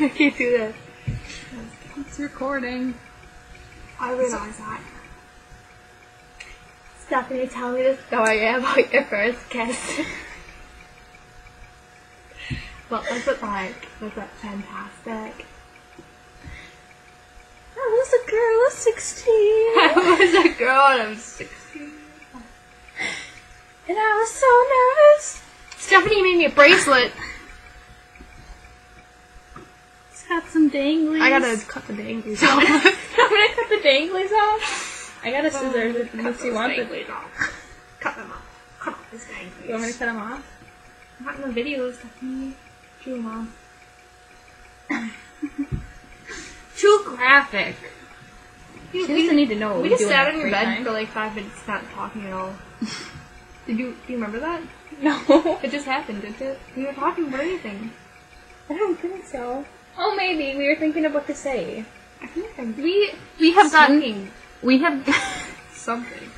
I can't do that. It's recording. I realize that. Stephanie, tell me the story about your first kiss. What was it like? Was it fantastic? I was a girl of 16. I was a girl and I was 16. And I was so nervous. Stephanie made me a bracelet. It's got some danglies. I gotta cut the danglies off. I'm gonna cut the danglies off. I got a scissors if you want the danglies off. Cut them off. Cut off this danglies. You want me to cut them off? Not in the videos, Stephanie. Chew them off. Too graphic. She doesn't need to know what we we just do sat in on our your free bed time. for like 5 minutes not talking at all. Do you remember that? No. It just happened, didn't it? We were talking about anything. I don't think so. Oh, maybe. We were thinking of what to say. I think We have gotten... smoking We have... something.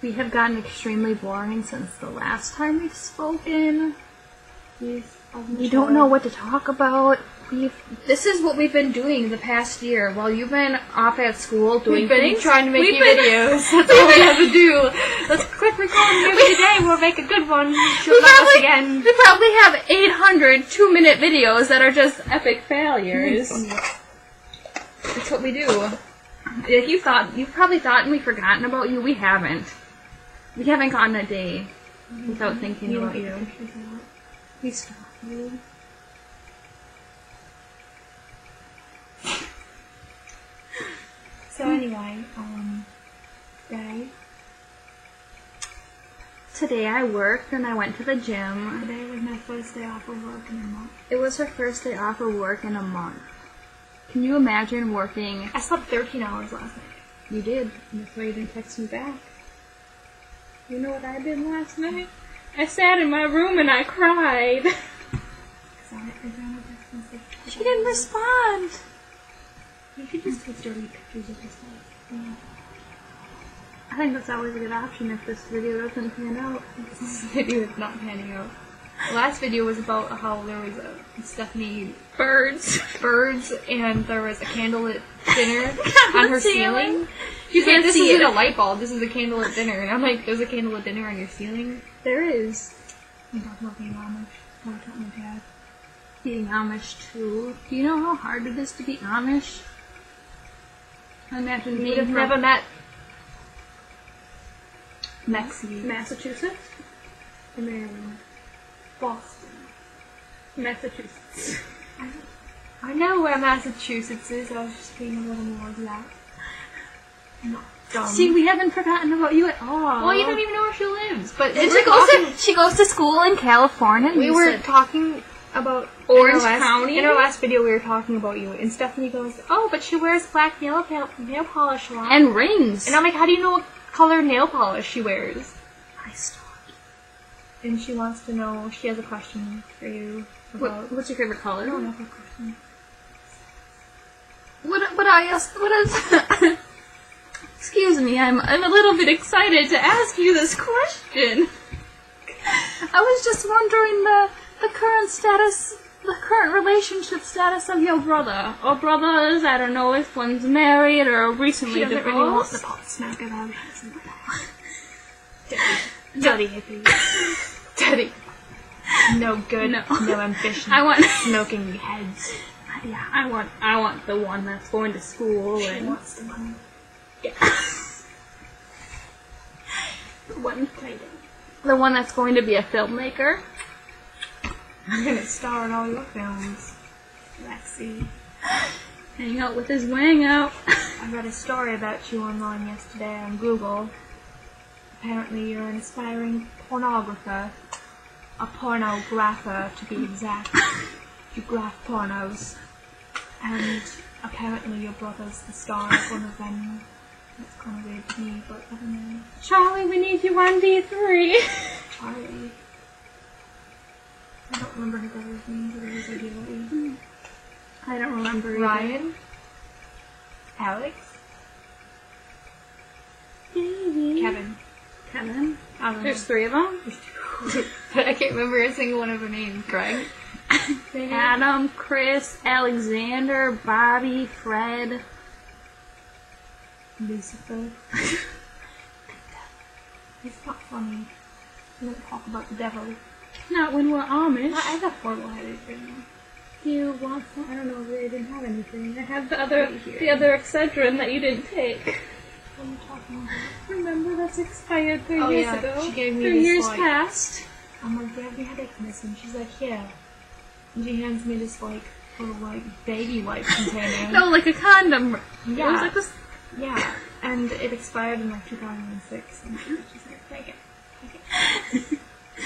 We have gotten extremely boring since the last time we've spoken. We don't know what to talk about. This is what we've been doing the past year while you've been off at school doing We've been things. trying to make you videos. That's all we have to do. Let's click record maybe today. We'll make a good one. She'll love us again. We probably have 800 2-minute videos that are just epic failures. That's what we do. If you probably thought we've forgotten about you. We haven't. We haven't gotten a day without thinking about you. We stopped you. So anyway, today Today I worked and I went to the gym. was my first day off of work in a month. It was her first day off of work in a month. Can you imagine working? I slept 13 hours last night. You did. That's why you didn't text me back. You know what I did last night? I sat in my room and I cried. She didn't respond. You could just take dirty pictures of yourself. I think that's always a good option if this video doesn't pan out. This video is not panning out. The last video was about how there was a Stephanie birds, and there was a candlelit dinner on her ceiling. You She's like, can't this see isn't it. a light bulb, this is a candlelit dinner. And I'm like, there's a candlelit dinner on your ceiling? There is. I'm talking about being Amish. I taught my dad. Being Amish too. Do you know how hard it is to be Amish? I imagine We being would have from never met Mexico. Massachusetts? Maryland. Boston. Massachusetts. I know where Massachusetts is, I was just being a little more exact. Not dumb. See, we haven't forgotten about you at all. Well, you don't even know where she lives. But And we were she goes to school in California. And we you were said, talking about Orange County? In our last video, we were talking about you, and Stephanie goes, "Oh, but she wears black nail polish a lot." and rings. And I'm like, "How do you know what color nail polish she wears?" I stalked. And she wants to know. She has a question for you about. What's your favorite color? I don't know her question. What I asked? What is? Excuse me, I'm a little bit excited to ask you this question. I was just wondering the current status, the current relationship status of your brother or brothers. I don't know if one's married or recently She doesn't really want divorced. the pot smack about it. Dirty hippie. Dirty. No good. No. No ambition. I want. Smoking heads. Yeah, I want the one that's going to school She and wants the money. the one that's going to be a filmmaker. I'm gonna star in all your films, Lexi. Hang out with his wang out. I read a story about you online yesterday on Google. Apparently you're an aspiring pornographer. A pornographer, to be exact. You graph pornos. And apparently your brother's the star of one of them. That's kind of weird to me, but I don't know. Charlie, we need you on D3. Charlie. I don't remember his other name, but it was ideally. I don't remember either. Ryan? Alex? Kevin. Kevin. I don't know. There's 3 of them. But I can't remember a single one of her names. Greg? Adam, Chris, Alexander, Bobby, Fred. Lucifer. It's not funny. We don't talk about the devil. Not when we're Amish. I got horrible-headed right now. Do you want some? I don't know, I didn't have anything. I have the other Excedrin that you didn't take. What are you talking about? Remember, that's expired 3 years yeah, ago. she gave me 3 this, years like, past. I'm like, do you have any headache medicine? She's like, yeah. And she hands me this, like, little, like, baby wipe container. No, like a condom. Yeah. It was like this. Yeah. And it expired in, like, 2006. And she's like, take it.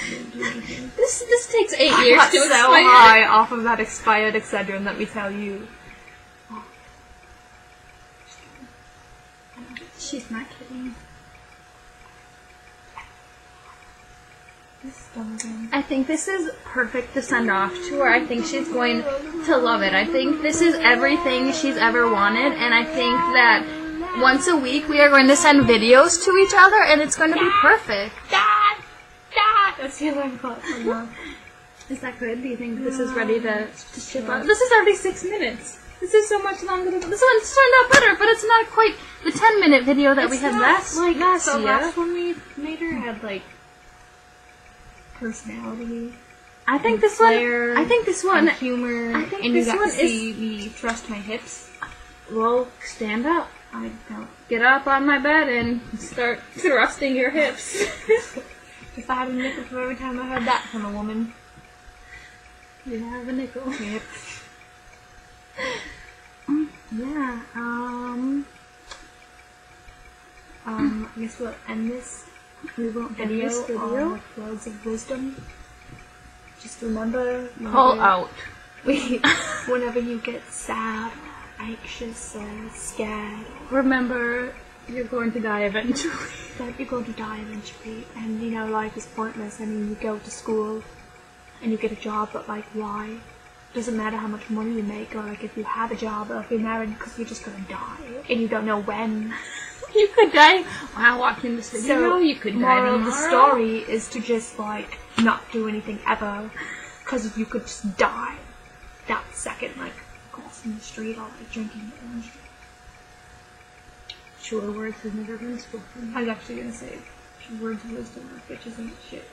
Didn't do anything. This takes 8 I years got to so expire. high off of that expired Excedrin, let me tell you. She's not kidding. This is dumb again. I think this is perfect to send off to her. I think she's going to love it. I think this is everything she's ever wanted, and I think that once a week we are going to send videos to each other, and it's going to be perfect. Dad! Dad! That's the alarm clock. Is that good? Do you think this is ready to ship out? This is already 6 minutes. This is so much longer than this one's turned out better, but it's not quite the 10-minute video that we had last the year. last one we made her had, like, personality. I think this one. I think this one. And humor. I think and this you got one to see me thrust my hips. Well, stand up. I don't. Get up on my bed and start thrusting your hips. If I had a nickel for every time I heard that from a woman. You have a nickel. Yep. Yeah. I guess we'll end this video on with words of wisdom. Just remember, Pull out. whenever you get sad, anxious, or scared, Remember, you're going to die eventually. that you're going to die eventually, and you know life is pointless. I mean, you go to school and you get a job, but like, why? Doesn't matter how much money you make, or like if you have a job, or if you're married, because you're just gonna die, and you don't know when. You could die while watching this video. So, You could die moral of the tomorrow. story is to just like not do anything ever, because you could just die that second, like crossing the street or like drinking orange juice. Sure words have never been spoken. I was actually gonna say words of wisdom, which isn't shit.